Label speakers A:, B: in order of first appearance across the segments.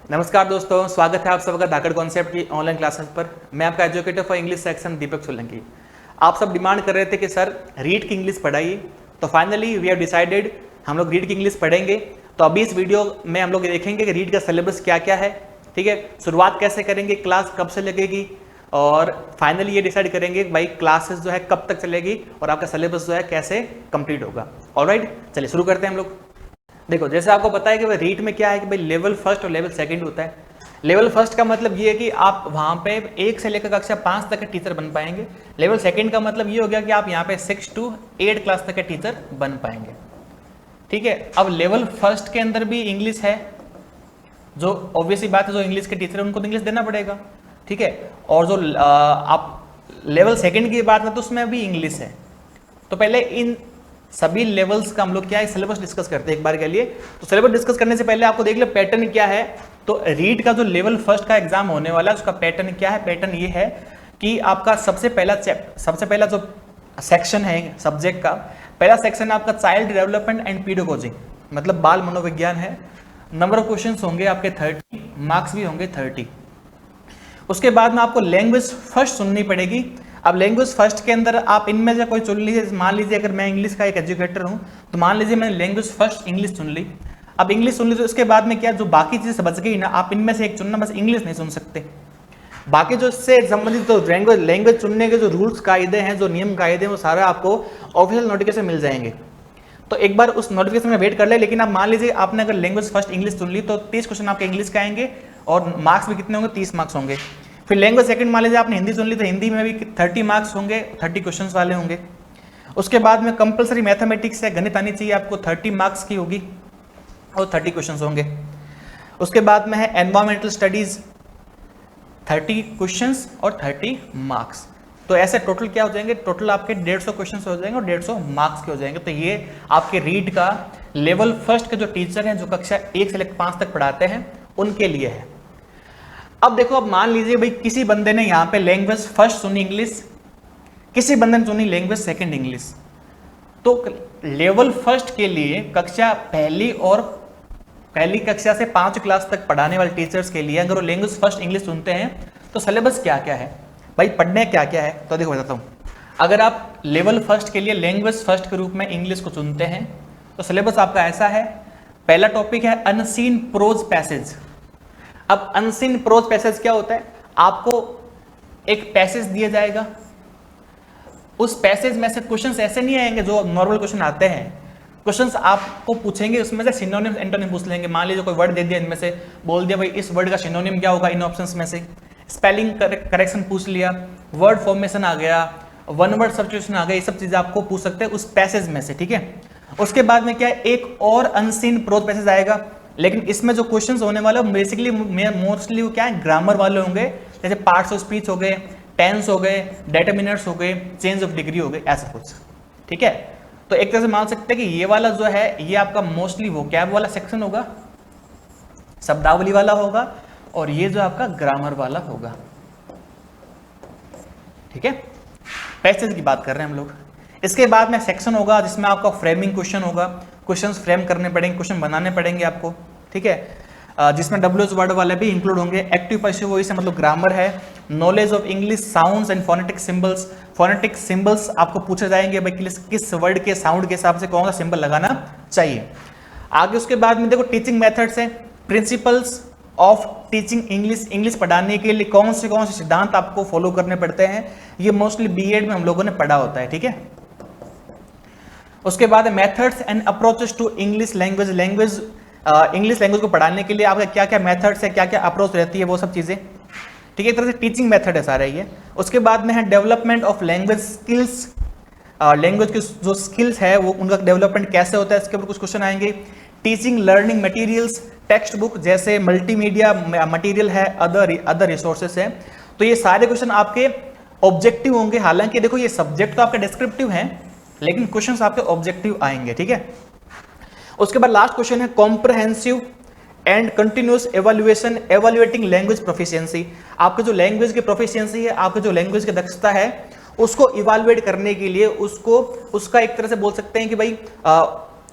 A: नमस्कार दोस्तों, स्वागत है आप सबका धाकड़ कॉन्सेप्ट की ऑनलाइन क्लासेस पर। मैं आपका एजुकेटर फॉर इंग्लिश सेक्शन दीपक सोलंकी। आप सब डिमांड कर रहे थे कि सर रीड की इंग्लिश पढ़ाइए, तो फाइनली वी हैव डिसाइडेड हम लोग रीड की इंग्लिश पढ़ेंगे। तो अभी इस वीडियो में हम लोग देखेंगे कि रीड का सिलेबस क्या क्या है, ठीक है, शुरुआत कैसे करेंगे, क्लास कब से लगेगी, और फाइनली ये डिसाइड करेंगे भाई क्लासेस जो है कब तक चलेगी और आपका सिलेबस जो है कैसे कंप्लीट होगा। ऑलराइट, चलिए शुरू करते हैं हम लोग। देखो, जैसे आपको पता है कि भाई रीट में क्या है कि भाई लेवल फर्स्ट और लेवल सेकंड होता है। लेवल फर्स्ट का मतलब ये है कि आप वहाँ पे 1 से लेकर कक्षा 5 तक के टीचर बन पाएंगे। लेवल सेकंड का मतलब ये हो गया कि आप यहाँ पे 6 to 8 क्लास तक के टीचर बन पाएंगे, ठीक है। अब लेवल फर्स्ट के अंदर भी इंग्लिश है, जो ऑब्वियसली बात है, जो इंग्लिश के टीचर है उनको तो इंग्लिश देना पड़ेगा, ठीक है। और जो आप लेवल सेकंड की बात है तो उसमें भी इंग्लिश है। तो पहले इन सभी लेवल्स का हम लोग क्या है सिलेबस डिस्कस करते हैं एक बार के लिए। तो सिलेबस डिस्कस करने से पहले आपको देख लो पैटर्न क्या है। तो रीड का जो लेवल फर्स्ट का एग्जाम होने वाला है उसका पैटर्न क्या है। पैटर्न ये है कि आपका सबसे पहला जो सेक्शन है सब्जेक्ट का, पहला सेक्शन है आपका चाइल्ड डेवलपमेंट एंड पीडागोजी, मतलब बाल मनोविज्ञान है। नंबर ऑफ क्वेश्चन होंगे आपके 30, मार्क्स भी होंगे 30। उसके बाद में आपको लैंग्वेज फर्स्ट सुननी पड़ेगी। अब लैंग्वेज फर्स्ट के अंदर आप इनमें से कोई चुन लीजिए। मान लीजिए अगर मैं इंग्लिश का एक एजुकेटर हूं तो मान लीजिए मैंने लैंग्वेज फर्स्ट इंग्लिश चुन ली। अब इंग्लिश सुन ली तो उसके बाद में क्या, जो बाकी चीजें बच गई ना, आप इनमें से एक चुनना, बस इंग्लिश नहीं सुन सकते। बाकी जो इससे संबंधित तो लैंग्वेज चुनने के जो रूल्स कायदे हैं, जो नियम कायदे हैं, वो सारा आपको ऑफिशियल नोटिफिकेशन मिल जाएंगे। तो एक बार उस नोटिफिकेशन में वेट कर ले। लेकिन आप मान लीजिए आपने अगर लैंग्वेज फर्स्ट इंग्लिश चुन ली तो 30 क्वेश्चन आपके इंग्लिश के आएंगे और मार्क्स भी कितने होंगे, 30 मार्क्स होंगे। फिर लैंग्वेज सेकंड मान लीजिए आपने हिंदी सुन ली तो हिंदी में भी 30 मार्क्स होंगे, 30 क्वेश्चंस वाले होंगे। उसके बाद में कंपलसरी मैथमेटिक्स है, गणित आनी चाहिए आपको, 30 मार्क्स की होगी और 30 क्वेश्चंस होंगे। उसके बाद में है एनवायरमेंटल स्टडीज, 30 क्वेश्चंस और 30 मार्क्स। तो ऐसे टोटल क्या हो जाएंगे, टोटल आपके 150 क्वेश्चन हो जाएंगे और 150 मार्क्स के हो जाएंगे। तो ये आपके रीड का लेवल फर्स्ट के जो टीचर हैं, जो कक्षा 1 से लेकर 5 तक पढ़ाते हैं, उनके लिए है। अब देखो, अब मान लीजिए भाई किसी बंदे ने यहाँ पे लैंग्वेज फर्स्ट सुनी इंग्लिश, किसी बंदे ने सुनी लैंग्वेज सेकंड इंग्लिश। तो लेवल फर्स्ट के लिए कक्षा पहली कक्षा से 5 क्लास तक पढ़ाने वाले टीचर्स के लिए अगर वो लैंग्वेज फर्स्ट इंग्लिश सुनते हैं तो सिलेबस क्या क्या है भाई, पढ़ने क्या क्या है। तो देखो बताता हूँ। अगर आप लेवल फर्स्ट के लिए लैंग्वेज फर्स्ट के रूप में इंग्लिश को चुनते हैं तो सिलेबस आपका ऐसा है। पहला टॉपिक है अनसीन प्रोज पैसेज। अब अनसीन प्रोज पैसेज क्या होता है, आपको एक पैसेज दिया जाएगा, उस पैसेज में से क्वेश्चंस ऐसे नहीं आएंगे जो नॉर्मल क्वेश्चन आते हैं। क्वेश्चंस आपको पूछेंगे, उसमें से सिनोनिम एंटोनिम पूछ लेंगे। मान लीजिए कोई वर्ड दे दिया, इनमें से बोल दिया भाई इस वर्ड का सिनोनिम क्या होगा इन ऑप्शंस में से। स्पेलिंग करेक्शन पूछ लिया, वर्ड फॉर्मेशन आ गया, वन वर्ड सब्स्टिट्यूशन आ गया, ये सब चीजें आपको पूछ सकते हैं उस पैसेज में से, ठीक है। उसके बाद में क्या है, एक और अनसीन प्रोज पैसेज आएगा, लेकिन इसमें जो क्वेश्चंस होने वाले बेसिकली मोस्टली वो क्या है, ग्रामर वाले होंगे। जैसे पार्ट्स ऑफ स्पीच हो गए, टेंस हो गए, डेटर्मिनेंट्स हो गए, चेंज ऑफ डिग्री हो गए, ऐसा कुछ, ठीक है। तो एक तरह से मान सकते हैं कि ये वाला जो है ये आपका मोस्टली वोकैब वाला सेक्शन होगा, शब्दावली वाला होगा, और ये जो आपका ग्रामर वाला होगा, ठीक है। पैसेज की बात कर रहे हैं हम लोग। इसके बाद में सेक्शन होगा जिसमें आपका फ्रेमिंग क्वेश्चन होगा, क्वेश्चंस फ्रेम करने पड़ेंगे, क्वेश्चन बनाने पड़ेंगे आपको, ठीक है। जिसमें डब्ल्यूएच वर्ड वाले भी इंक्लूड होंगे। एक्टिव पैसिव वॉइस है, मतलब ग्रामर है। Knowledge of English sounds and phonetic symbols, phonetic symbols आपको पूछे जाएंगे भाई किस वर्ड के साउंड के हिसाब से कौन सा सिंबल लगाना चाहिए। आगे उसके बाद में देखो टीचिंग मेथड्स है, principles of teaching English, English पढ़ाने के लिए कौन से सिद्धांत आपको फॉलो करने पड़ते हैं, ये मोस्टली बीएड में हम लोगों ने पढ़ा होता है, ठीक है। उसके बाद methods and approaches to English language, English language को पढ़ाने के लिए आपका क्या क्या मेथड्स है, क्या क्या अप्रोच रहती है, वो सब चीजें, ठीक है। एक तरह से टीचिंग मेथड है सारा ये। उसके बाद में है development of language skills, language की जो स्किल्स है वो उनका डेवलपमेंट कैसे होता है, इसके ऊपर कुछ क्वेश्चन आएंगे। Teaching learning materials, text book जैसे मल्टीमीडिया मटेरियल है, अदर रिसोर्सेस है। तो ये सारे क्वेश्चन आपके ऑब्जेक्टिव होंगे। हालांकि देखो ये सब्जेक्ट तो आपका डिस्क्रिप्टिव है, लेकिन क्वेश्चंस आपके ऑब्जेक्टिव आएंगे, ठीक है। उसके बाद लास्ट क्वेश्चन है comprehensive and continuous evaluation, evaluating language proficiency. आपके जो लैंग्वेज की प्रोफिशिएंसी है, आपके जो लैंग्वेज की दक्षता है, उसको इवैल्यूएट करने के लिए उसका एक तरह से बोल सकते हैं कि भाई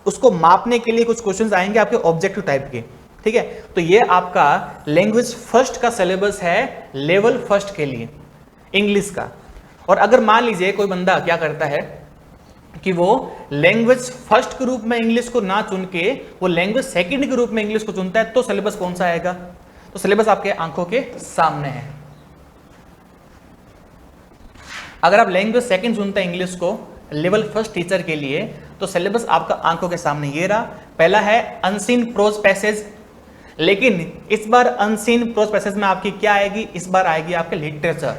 A: उसको मापने के लिए कुछ क्वेश्चंस आएंगे आपके ऑब्जेक्टिव टाइप के। ठीक है। तो ये आपका लैंग्वेज फर्स्ट का सिलेबस है लेवल फर्स्ट के लिए इंग्लिश का। और अगर मान लीजिए कोई बंदा क्या करता है कि वो लैंग्वेज फर्स्ट के रूप में इंग्लिश को ना चुन के वो लैंग्वेज सेकंड के रूप में इंग्लिश को चुनता है, तो सिलेबस कौन सा आएगा? तो सिलेबस आपके आंखों के सामने है। अगर आप लैंग्वेज सेकंड चुनते हैं इंग्लिश को लेवल फर्स्ट टीचर के लिए, तो सिलेबस आपका आंखों के सामने ये रहा। पहला है अनसीन प्रोज पैसेज, लेकिन इस बार अनसीन प्रोज पैसेज में आपकी क्या आएगी? इस बार आएगी आपके लिटरेचर,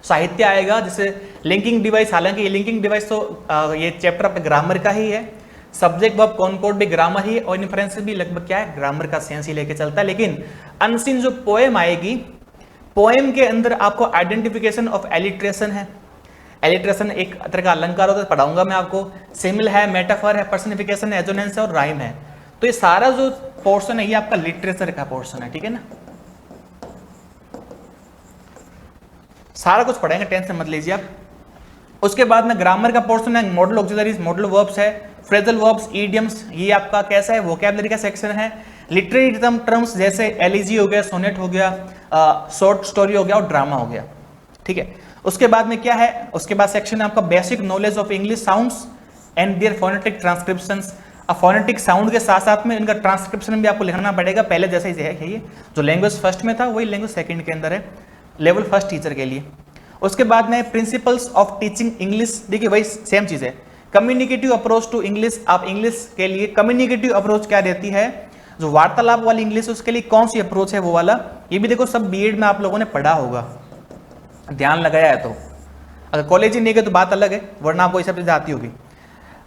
A: साहित्य आएगा। जैसे लिंकिंग डिवाइस, हालांकि ये लिंकिंग डिवाइस तो ये चैप्टर आपके ग्रामर का ही है, सब्जेक्ट वर्ब कॉनकॉर्ड भी ग्रामर ही, और इन्फ्रेंस भी लगभग क्या है, ग्रामर का सेंस ही लेके चलता है। लेकिन अनसीन जो पोएम आएगी, पोएम के अंदर आपको आइडेंटिफिकेशन ऑफ एलिट्रेशन है। एलिट्रेशन एक तरह का अलंकार होता है, पढ़ाऊंगा मैं आपको। सिमिल है, मेटाफर है, पर्सनिफिकेशन है, एजोनेंस है और राइम है। तो ये सारा जो पोर्शन है ये आपका लिटरेचर का पोर्शन है, ठीक है ना। सारा कुछ पढ़ेंगे, टेंशन मत लीजिए आप। उसके बाद में ग्रामर का पोर्शन है, मॉडल ऑक्सिलरीज, मॉडल वर्ब्स है, फ्रेजल वर्ब्स, इडियम्स, ये आपका कैसा है, वोकैबुलरी का सेक्शन है। लिटरेरी टर्म्स जैसे एलिजी हो गया, सोनेट हो गया, शॉर्ट स्टोरी हो गया और ड्रामा हो गया, ठीक है। उसके बाद में क्या है, उसके बाद सेक्शन है आपका basic knowledge of English sounds and their phonetic transcriptions. अब फोनेटिक साउंड के साथ साथ में इनका ट्रांसक्रिप्शन भी आपको लिखना पड़ेगा, पहले जैसे ही है। ये जो लैंग्वेज फर्स्ट में था वही लैंग्वेज सेकंड के अंदर है, लेवल फर्स्ट टीचर के लिए। उसके बाद में प्रिंसिपल्स ऑफ टीचिंग इंग्लिश, देखिए वही सेम चीज है। कम्युनिकेटिव अप्रोच टू इंग्लिश, आप इंग्लिश के लिए कम्युनिकेटिव अप्रोच क्या देती है, जो वार्तालाप वाली इंग्लिश उसके लिए कौन सी अप्रोच है वो वाला। ये भी देखो सब बीएड में आप लोगों ने पढ़ा होगा, ध्यान लगाया है तो। अगर कॉलेज ही नहीं गए तो बात अलग है, वरना आपको ये सब चीजें आती होगी।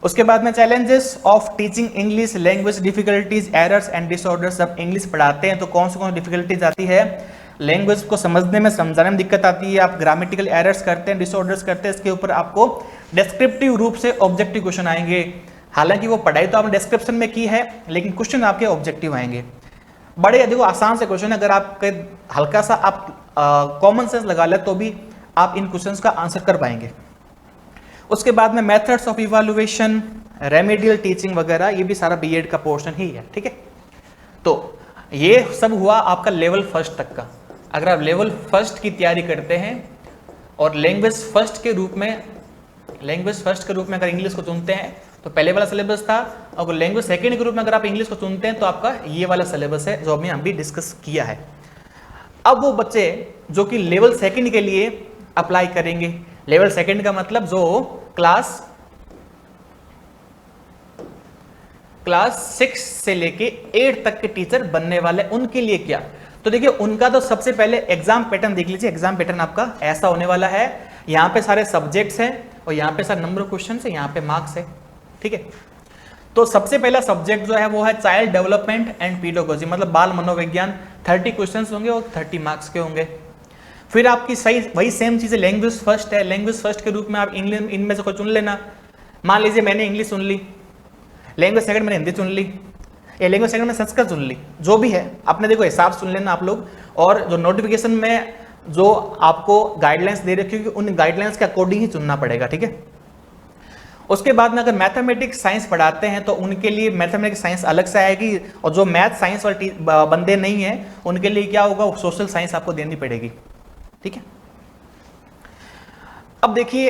A: उसके बाद में challenges of teaching English, language difficulties, errors and disorders. जब इंग्लिश पढ़ाते हैं तो कौन सी डिफिकल्टीज आती है, लैंग्वेज को समझने में, समझाने में दिक्कत आती है, आप ग्रामेटिकल एरर्स करते हैं, डिसऑर्डर्स करते हैं। इसके ऊपर आपको डिस्क्रिप्टिव रूप से ऑब्जेक्टिव क्वेश्चन आएंगे। हालांकि वो पढ़ाई तो आपने डिस्क्रिप्शन में की है, लेकिन क्वेश्चन आपके ऑब्जेक्टिव आएंगे। बड़े देखो आसान से क्वेश्चन, अगर आपके हल्का सा आप कॉमन सेंस लगा ले तो भी आप इन क्वेश्चंस का आंसर कर पाएंगे। उसके बाद में methods of evaluation, remedial teaching वगैरह, ये भी सारा बीएड का पोर्शन ही है, ठीक है। तो ये सब हुआ आपका लेवल फर्स्ट तक का। अगर आप लेवल फर्स्ट की तैयारी करते हैं और लैंग्वेज फर्स्ट के रूप में अगर इंग्लिश को चुनते हैं तो पहले वाला सिलेबस था, और लैंग्वेज सेकंड के रूप में अगर आप इंग्लिश को चुनते हैं तो आपका ये वाला सिलेबस है जो हमने अभी डिस्कस किया है। अब वो बच्चे जो कि लेवल सेकंड के लिए अप्लाई करेंगे, लेवल सेकंड का मतलब जो क्लास 6 से लेके 8 तक के टीचर बनने वाले, उनके लिए क्या। तो देखिए उनका तो सबसे पहले एग्जाम पैटर्न देख लीजिए। एग्जाम पैटर्न आपका ऐसा होने वाला है, यहाँ पे सारे सब्जेक्ट्स हैं और यहाँ पे सारे नंबर ऑफ क्वेश्चन है, यहाँ पे मार्क्स है, ठीक है। तो सबसे पहला सब्जेक्ट जो है वो है चाइल्ड डेवलपमेंट एंड पीडोगोजी, मतलब बाल मनोविज्ञान। 30 क्वेश्चन होंगे और 30 मार्क्स के होंगे। फिर आपकी सही वही सेम चीज़ है, लैंग्वेज फर्स्ट है। लैंग्वेज फर्स्ट के रूप में आप इंग्लिश इनमें से कोई चुन लेना। मान लीजिए मैंने इंग्लिश चुन ली, लैंग्वेज सेकंड मैंने हिंदी चुन ली, या लैंग्वेज सेकंड में संस्कृत चुन ली, जो भी है अपने देखो हिसाब सुन लेना आप लोग। और जो नोटिफिकेशन में जो आपको गाइडलाइंस दे रखी होगी उन गाइडलाइंस के अकॉर्डिंग ही चुनना पड़ेगा, ठीक है। उसके बाद में अगर मैथमेटिक्स साइंस पढ़ाते हैं तो उनके लिए मैथमेटिक्स साइंस अलग से आएगी, और जो मैथ साइंस वाले बंदे नहीं हैं उनके लिए क्या होगा, सोशल साइंस आपको देनी पड़ेगी, ठीक है। अब देखिए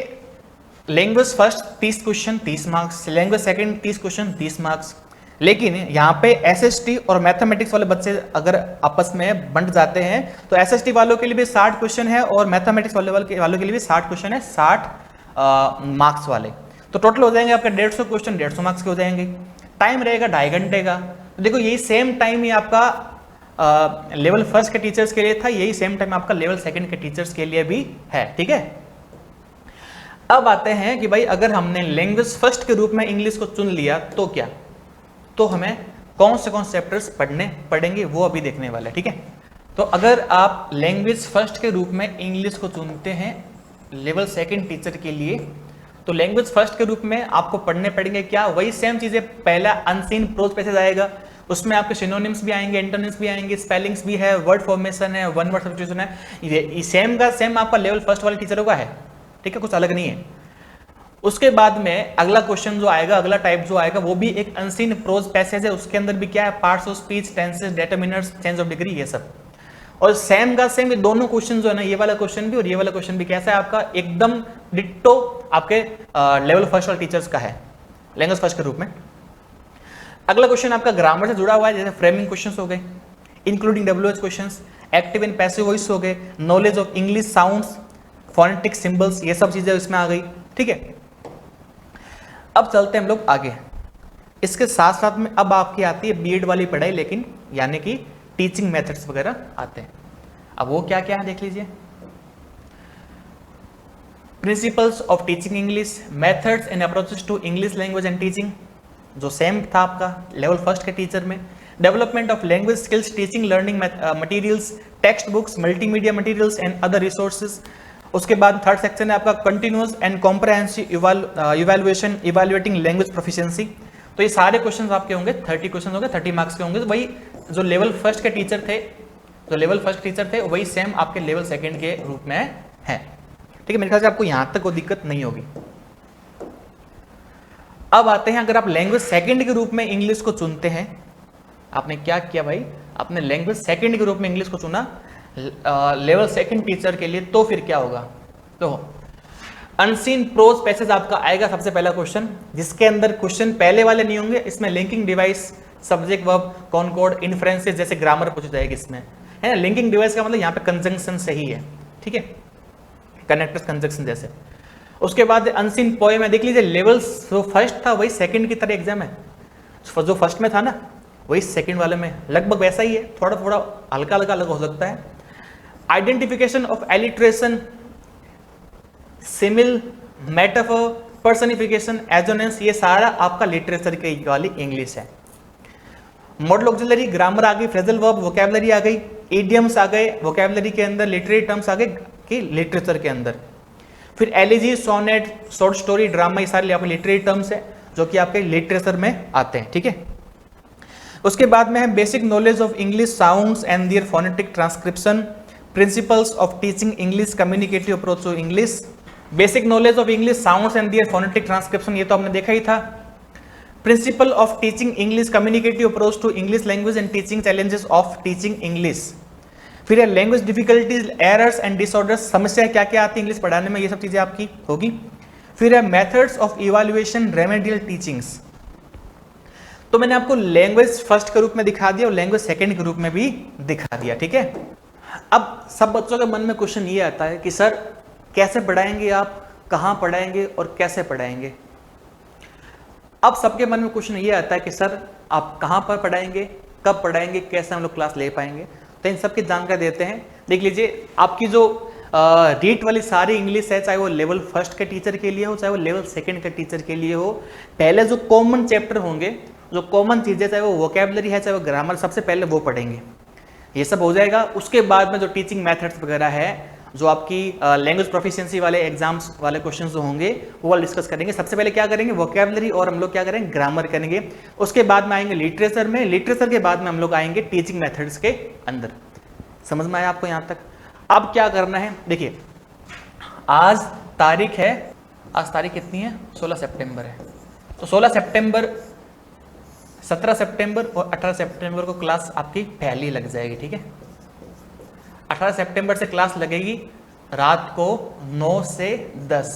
A: language first 30 question 30 marks, language second 30 question 30 marks. लेकिन यहाँ पे एसएसटी और मैथमेटिक्स वाले बच्चे अगर आपस में बंट जाते हैं तो एसएसटी वालों के लिए भी 60 क्वेश्चन है और मैथमेटिक्स वालों के लिए भी 60 क्वेश्चन है, 60 मार्क्स वाले। तो टोटल हो जाएंगे आपका 150 क्वेश्चन 150 मार्क्स के हो जाएंगे। टाइम रहेगा 2.5 घंटे का। तो देखो यही सेम टाइम ही आपका लेवल फर्स्ट के टीचर्स के लिए था, यही सेम टाइम आपका लेवल सेकंड के टीचर्स के लिए भी है, ठीक है। अब आते हैं कि भाई अगर हमने लैंग्वेज फर्स्ट के रूप में इंग्लिश को चुन लिया तो क्या, तो हमें कौन से चैप्टर्स पढ़ने पड़ेंगे वो अभी देखने वाले, ठीक है। तो अगर आप लैंग्वेज फर्स्ट के रूप में इंग्लिश को चुनते हैं लेवल सेकंड टीचर के लिए, तो लैंग्वेज फर्स्ट के रूप में आपको पढ़ने पड़ेंगे क्या, वही सेम चीजें। पहला अनसीन प्रोज पैसेज आएगा, उसमें आपके सिनोनिम्स भी आएंगे, एंटोनिम्स भी आएंगे, स्पेलिंग्स भी है, वर्ड फॉर्मेशन है, वन वर्ड सब्स्टिट्यूशन है। ये सेम का सेम आपका लेवल फर्स्ट वाले टीचरों का है, ठीक है, कुछ अलग नहीं है। उसके बाद में अगला क्वेश्चन जो आएगा, अगला टाइप जो आएगा वो भी एक अनसीन प्रोज पैसेज है, उसके अंदर भी क्या है, parts of speech, tenses, determiners, change of degree, ये सब। और सेम का सेम ये दोनों क्वेश्चन जो है ना, ये वाला क्वेश्चन भी और ये वाला क्वेश्चन भी कैसा है आपका, एकदम डिट्टो आपके लेवल फर्स्ट वाले टीचर्स का है, लैंग्वेज फर्स्ट के रूप में। अगला क्वेश्चन आपका ग्रामर से जुड़ा हुआ है, जैसे फ्रेमिंग क्वेश्चंस हो गए, including WH questions, active and passive voice हो गए, knowledge of English sounds, phonetic symbols, ये सब चीजें इसमें आ गई। ठीक है, अब चलते हैं हम लोग आगे। इसके साथ साथ में अब आपकी आती है बीएड वाली पढ़ाई, लेकिन यानी कि टीचिंग मेथड्स वगैरह आते हैं। अब वो क्या क्या है देख लीजिए। Principles of teaching English, methods and approaches to English language and teaching, जो सेम था आपका लेवल फर्स्ट के टीचर में। Development of language skills, teaching learning materials, text books, multimedia materials and other resources. उसके बाद थर्ड सेक्शन है आपका continuous and comprehensive evaluation, evaluating language proficiency. तो ये सारे क्वेश्चंस आपके होंगे, 30 क्वेश्चन होंगे, 30 मार्क्स के होंगे। तो वही जो लेवल फर्स्ट के टीचर थे, वही सेम आपके लेवल सेकंड के रूप में है। ठीक है, मेरे ख्याल से आपको यहां तक कोई दिक्कत नहीं होगी। अब आते हैं, अगर आप लैंग्वेज सेकंड के रूप में इंग्लिश को चुनते हैं, आपने क्या किया भाई, आपने लैंग्वेज सेकंड के रूप में इंग्लिश को चुना लेवल सेकंड टीचर के लिए, तो फिर क्या होगा, तो अनसीन प्रोज पैसेज आपका आएगा सबसे पहला क्वेश्चन, जिसके अंदर क्वेश्चन पहले वाले नहीं होंगे, इसमें linking device, subject verb, concord, inferences जैसे ग्रामर पूछ जाएगी इसमें, है ना। लिंकिंग डिवाइस का मतलब यहाँ पे कंजंक्शन सही है, ठीक है, कनेक्टर्स कंजंक्शन जैसे। उसके बाद अनसीन पोएम है, देख लीजिए लेवल जो फर्स्ट था वही सेकंड की तरह एग्जाम है, जो फर्स्ट में था ना वही सेकंड वाले में लगभग वैसा ही है, थोड़ा थोड़ा हल्का हल्का अलग हो सकता है। Identification of alliteration, simile, metaphor, personification, assonance, ये सारा आपका लिटरेचर की वाली इंग्लिश है। मॉडल ऑक्सिलरी, ग्रामर आ गई, फ्रेजल वर्ब, वोकैबुलरी आ गई, इडियम्स आ गए वोकैबुलरी के अंदर, लिटरेरी टर्म्स आ गए कि लिटरेचर के अंदर। फिर elegy, sonnet, short story, drama, ये सारे आपके लिटरेरी टर्म्स है जो कि आपके लिटरेचर में आते हैं, ठीक है। उसके बाद में है basic knowledge of English sounds and their phonetic transcription, principles of teaching English, communicative approach to English, basic knowledge of English sounds and their phonetic transcription, ये तो हमने देखा ही था। Principle of teaching English, communicative approach to English language and teaching challenges of teaching English. फिर है language difficulties, errors and disorders, समस्या क्या क्या आती है इंग्लिश पढ़ाने में, ये सब चीजें आपकी होगी। फिर है methods of evaluation, remedial teachings. तो मैंने आपको लैंग्वेज फर्स्ट के रूप में दिखा दिया और लैंग्वेज सेकंड के रूप में भी दिखा दिया, ठीक है। अब सब बच्चों के मन में क्वेश्चन ये आता है कि सर कैसे पढ़ाएंगे आप, कहाँ पढ़ाएंगे और कैसे पढ़ाएंगे। अब सबके मन में क्वेश्चन ये आता है कि सर आप कहाँ पर पढ़ाएंगे, कब पढ़ाएंगे, कैसे हम लोग क्लास ले पाएंगे। तो इन सब की जानकारी देते हैं। देख लीजिए आपकी जो रीट वाली सारी इंग्लिश है, चाहे वो लेवल फर्स्ट के टीचर के लिए हो, चाहे वो लेवल सेकंड के टीचर के लिए हो, पहले जो कॉमन चैप्टर होंगे, जो कॉमन चीज़ें, चाहे वो वोकैबुलरी है, चाहे वो ग्रामर, सबसे पहले वो पढ़ेंगे, ये सब हो जाएगा। उसके बाद में जो टीचिंग मेथड्स वगैरह है, जो आपकी लैंग्वेज प्रोफिशिएंसी वाले एग्जाम्स वाले क्वेश्चंस जो होंगे वो वाले डिस्कस करेंगे। सबसे पहले क्या करेंगे, वोकैबुलरी, और हम लोग क्या करेंगे, ग्रामर करेंगे। उसके बाद में आएंगे लिटरेचर में, लिटरेचर के बाद में हम लोग आएंगे टीचिंग मेथड्स के अंदर। समझ में आया आपको यहाँ तक। अब क्या करना है, देखिए आज तारीख है, आज तारीख कितनी है, 16 सितंबर है। तो 16 सितंबर, 17 सितंबर और 18 सितंबर को क्लास आपकी पहली लग जाएगी, ठीक है। 18 सितंबर से क्लास लगेगी रात को 9 से 10।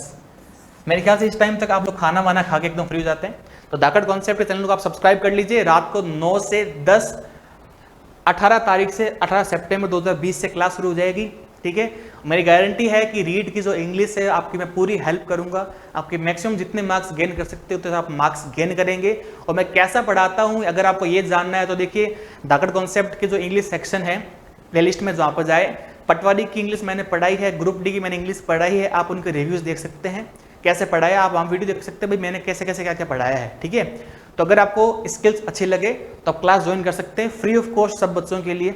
A: मेरे ख्याल से इस टाइम तक आप लोग खाना वाना खा के एकदम फ्री हो जाते हैं। तो धाकड़ कॉन्सेप्ट के चैनल को आप सब्सक्राइब कर लीजिए। रात को 9 से 10 18 तारीख से 18 सितंबर 2020 से क्लास शुरू हो जाएगी, ठीक है। मेरी गारंटी है कि रीड की जो इंग्लिश है आपकी मैं पूरी हेल्प करूंगा। आपके मैक्सिमम जितने मार्क्स गेन कर सकते हो तो आप मार्क्स गेन करेंगे। और मैं कैसा पढ़ाता हूं अगर आपको ये जानना है तो देखिए धाकड़ कॉन्सेप्ट के जो इंग्लिश सेक्शन है प्लेलिस्ट में, जहाँ पर जाए, पटवारी की इंग्लिश मैंने पढ़ाई है, ग्रुप डी की मैंने इंग्लिश पढ़ाई है, आप उनके रिव्यूज देख सकते हैं कैसे पढ़ाया, आप वहाँ वीडियो देख सकते हैं भाई मैंने कैसे कैसे क्या क्या पढ़ाया है, ठीक है। तो अगर आपको स्किल्स अच्छी लगे तो आप क्लास ज्वाइन कर सकते हैं फ्री ऑफ कॉस्ट सब बच्चों के लिए,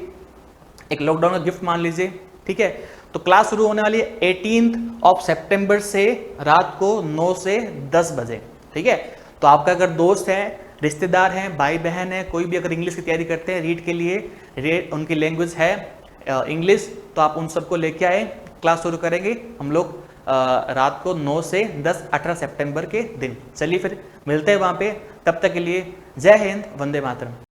A: एक लॉकडाउन का गिफ्ट मान लीजिए, ठीक है। तो क्लास शुरू होने वाली है 18 सितंबर से रात को 9 से 10 बजे, ठीक है। तो आपका अगर दोस्त है, रिश्तेदार हैं, भाई बहन है, कोई भी अगर इंग्लिश की तैयारी करते हैं रीड के लिए, उनकी लैंग्वेज है इंग्लिश, तो आप उन सबको लेके आए, क्लास शुरू करेंगे हम लोग रात को 9 से 10 18 सितंबर के दिन। चलिए फिर मिलते हैं वहाँ पे, तब तक के लिए जय हिंद, वंदे मातरम।